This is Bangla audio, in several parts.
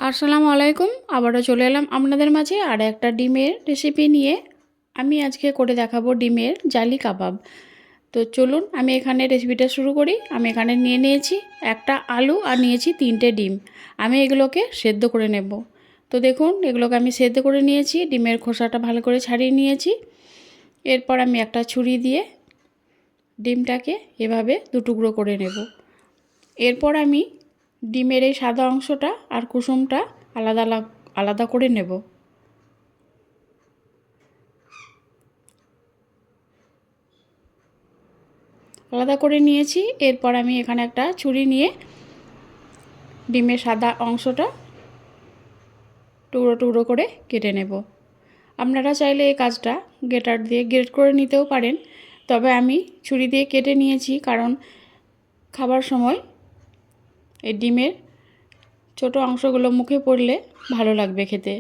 আসসালামু আলাইকুম। আবারও চলে এলাম আপনাদের মাঝে আর একটা ডিমের রেসিপি নিয়ে। আমি আজকে করে দেখাবো ডিমের জালি কাবাব। তো চলুন আমি এখানে রেসিপিটা শুরু করি। আমি এখানে নিয়ে নিয়েছি একটা আলু আর নিয়েছি 3টে ডিম। আমি এগুলোকে সেদ্ধ করে নেব। তো দেখুন এগুলোকে আমি সেদ্ধ করে নিয়েছি, ডিমের খোসাটা ভালো করে ছাড়িয়ে নিয়েছি। এরপর আমি একটা ছুরি দিয়ে ডিমটাকে এভাবে দুটুকরো করে নেব। এরপর আমি ডিমের এই সাদা অংশটা আর কুসুমটা আলাদা আলাদা করে নেব। আলাদা করে নিয়েছি। এরপর আমি এখানে একটা ছুরি নিয়ে ডিমের সাদা অংশটা টুকরো টুকরো করে কেটে নেব। আপনারা চাইলে এই কাজটা গ্রেটার দিয়ে গ্রেট করে নিতেও পারেন, তবে আমি ছুরি দিয়ে কেটে নিয়েছি কারণ খাবার সময় এই ডিমের ছোট অংশগুলো মুখে পড়লে ভালো লাগবে খেতে।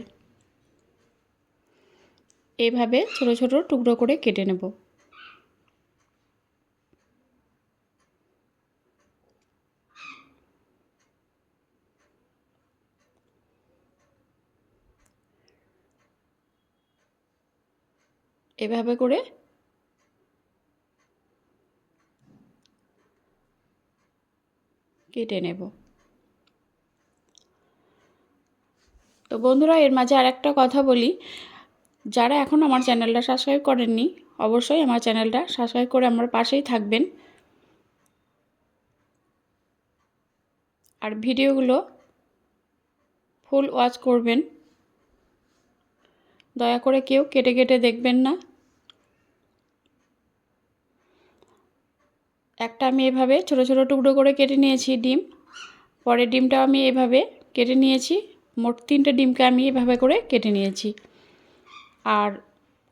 এইভাবে ছোট ছোট টুকরো করে কেটে নেব। এভাবে করে কেটে নেব। তো বন্ধুরা, এর মাঝে আরেকটা কথা বলি, যারা এখন আমার চ্যানেলটা সাবস্ক্রাইব করেননি অবশ্যই আমার চ্যানেলটা সাবস্ক্রাইব করে আমার পাশেই থাকবেন। আর ভিডিওগুলো ফুল ওয়াচ করবেন, দয়া করে কেউ কেটে কেটে দেখবেন না। একটা আমি এভাবে ছোট ছোট টুকরো করে কেটে নিয়েছি ডিম। পরের ডিমটাও আমি এভাবে কেটে নিয়েছি। মোট 3টে ডিমকে আমি এভাবে করে কেটে নিয়েছি আর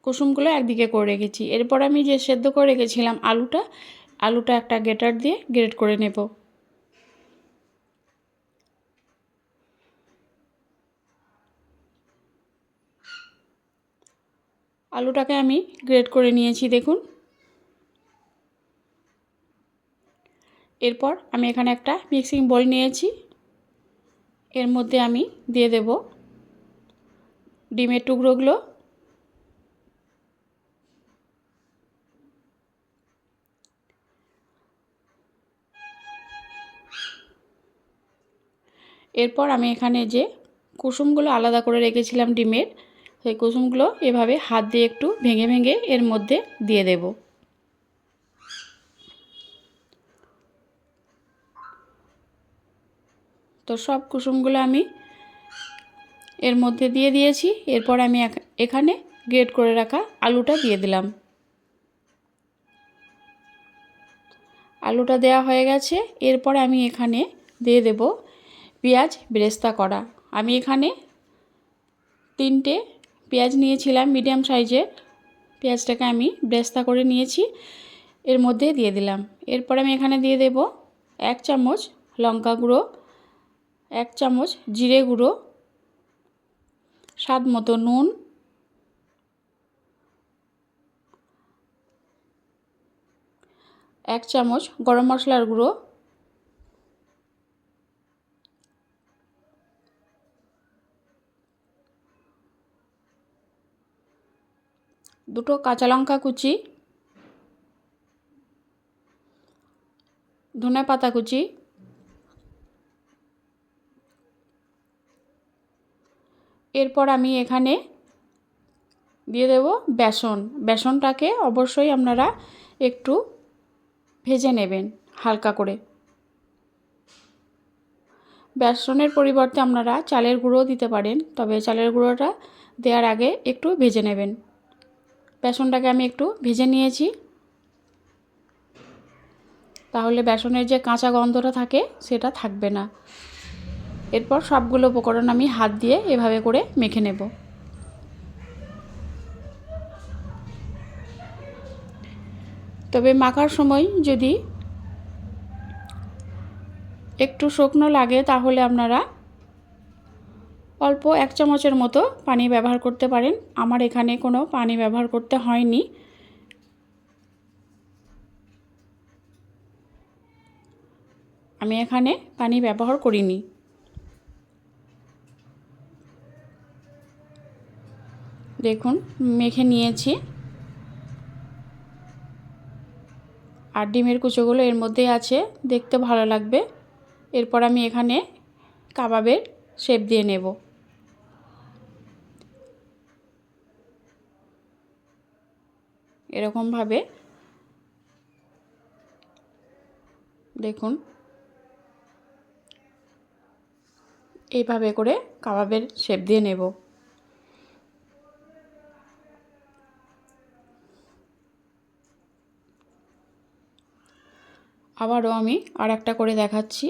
কুসুমগুলো একদিকে করে রেখেছি। এরপর আমি যে সেদ্ধ করে রেখেছিলাম আলুটা একটা গ্রেটার দিয়ে গ্রেট করে নেব। আলুটাকে আমি গ্রেট করে নিয়েছি দেখুন। এরপর আমি এখানে একটা মিক্সিং বোল নিয়েছি, এর মধ্যে আমি দিয়ে দেব ডিমের টুকরোগুলো। এরপর আমি এখানে যে কুসুমগুলো আলাদা করে রেখেছিলাম ডিমের, সেই কুসুমগুলো এভাবে হাত দিয়ে একটু ভেঙে ভেঙে এর মধ্যে দিয়ে দেব। তো সব কুসুমগুলো আমি এর মধ্যে দিয়ে দিয়েছি। এরপর আমি এখানে গ্রেট করে রাখা আলুটা দিয়ে দিলাম। আলুটা দেওয়া হয়ে গেছে। এরপর আমি এখানে দিয়ে দেব পেঁয়াজ বেরেস্তা করা। আমি এখানে 3টে পেঁয়াজ নিয়েছিলাম মিডিয়াম সাইজের। পেঁয়াজটাকে আমি বেরেস্তা করে নিয়েছি, এর মধ্যে দিয়ে দিলাম। এরপর আমি এখানে দিয়ে দেব 1 চামচ লঙ্কা গুঁড়ো, 1 চামচ জিরে গুঁড়ো, স্বাদ মতো নুন, 1 চামচ গরম মশলার গুঁড়ো, দুটো কাঁচা লঙ্কা কুচি, ধনে পাতা কুচি, এরপর আমি এখানে দিয়ে দেব বেসন। বেসনটাকে অবশ্যই আপনারা একটু ভেজে নেবেন হালকা করে। বেসনের পরিবর্তে আপনারা চালের গুঁড়ো দিতে পারেন, তবে চালের গুঁড়োটা দেওয়ার আগে একটু ভেজে নেবেন। বেসনটাকে আমি একটু ভেজে নিয়েছি, তাহলে বেসনের যে কাঁচা গন্ধটা থাকে সেটা থাকবে না। এরপর সবগুলো উপকরণ আমি হাত দিয়ে এভাবে করে মেখে নেব। তবে মাখার সময় যদি একটু শুকনো লাগে তাহলে আপনারা অল্প 1 চামচের মতো পানি ব্যবহার করতে পারেন। আমার এখানে কোনো পানি ব্যবহার করতে হয়নি। আমি এখানে পানি ব্যবহার করিনি। দেখুন মেখে নিয়েছি। আর ডিমের কুচোগুলো এর মধ্যে আছে, দেখতে ভালো লাগবে। এরপর আমি এখানে কাবাবের শেপ দিয়ে নেব। এরকমভাবে দেখুন, এইভাবে করে কাবাবের শেপ দিয়ে নেব। আবারও আমি আর একটা করে দেখাচ্ছি।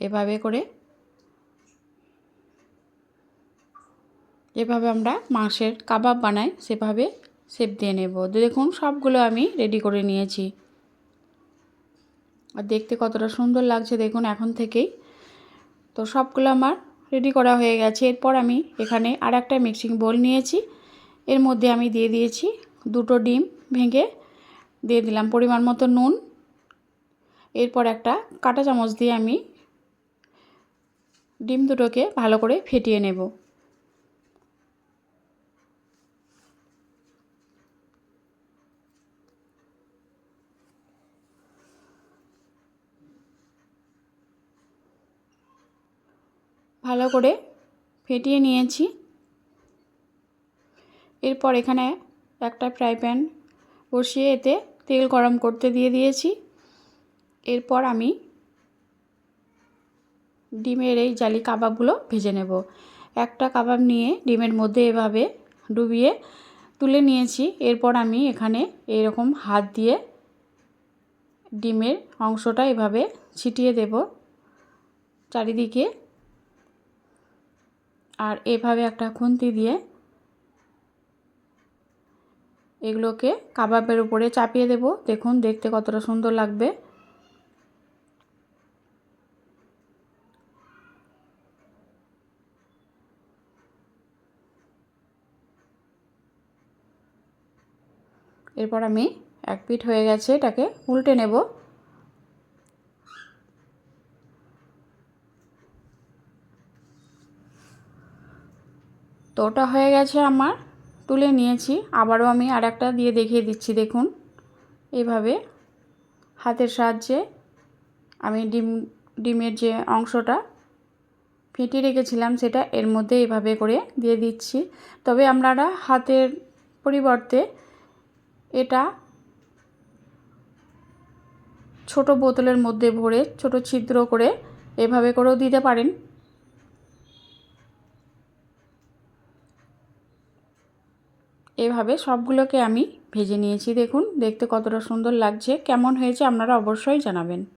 এভাবে করে যেভাবে আমরা মাংসের কাবাব বানাই সেভাবে শেপ দিয়ে নেব। দেখুন সবগুলো আমি রেডি করে নিয়েছি। আর দেখতে কতটা সুন্দর লাগছে দেখুন এখন থেকেই। তো সবগুলো আমার রেডি করা হয়ে গেছে। এরপর আমি এখানে আর একটা মিক্সিং বোল নিয়েছি। এর মধ্যে আমি দিয়ে দিয়েছি 2টো ডিম ভেঙে, দিয়ে দিলাম পরিমাণ মতো নুন। এরপর একটা কাঁটা চামচ দিয়ে আমি ডিম দুটোকে ভালো করে ফেটিয়ে নেব। ভালো করে ফেটিয়ে নিয়েছি। এরপর এখানে একটা ফ্রাই প্যান বসিয়ে এতে তেল গরম করতে দিয়ে দিয়েছি। এরপর আমি ডিমের এই জালি কাবাবগুলো ভেজে নেব। একটা কাবাব নিয়ে ডিমের মধ্যে এভাবে ডুবিয়ে তুলে নিয়েছি। এরপর আমি এখানে এরকম হাত দিয়ে ডিমের অংশটা এভাবে ছিটিয়ে দেব চারিদিকে। আর এভাবে একটা খুন্তি দিয়ে এগুলোকে কাবাবের উপরে চাপিয়ে দেব। দেখুন দেখতে কতটা সুন্দর লাগবে। এরপর আমি এক পিঠ হয়ে গেছে, এটাকে উল্টে নেব। তো ওটা হয়ে গেছে আমার, তুলে নিয়েছি। আবারও আমি আর একটা দিয়ে দেখিয়ে দিচ্ছি। দেখুন এইভাবে হাতের সাহায্যে আমি ডিমের যে অংশটা ফেটিয়ে রেখেছিলাম সেটা এর মধ্যে এভাবে করে দিয়ে দিচ্ছি। তবে আপনারা হাতের পরিবর্তে এটা ছোট বোতলের মধ্যে ভরে ছোট ছিদ্র করে এভাবে করেও দিতে পারেন। এভাবে সবগুলোকে আমি ভেজে নিয়েছি। দেখুন দেখতে কতটা সুন্দর লাগছে। কেমন হয়েছে আপনারা অবশ্যই জানাবেন।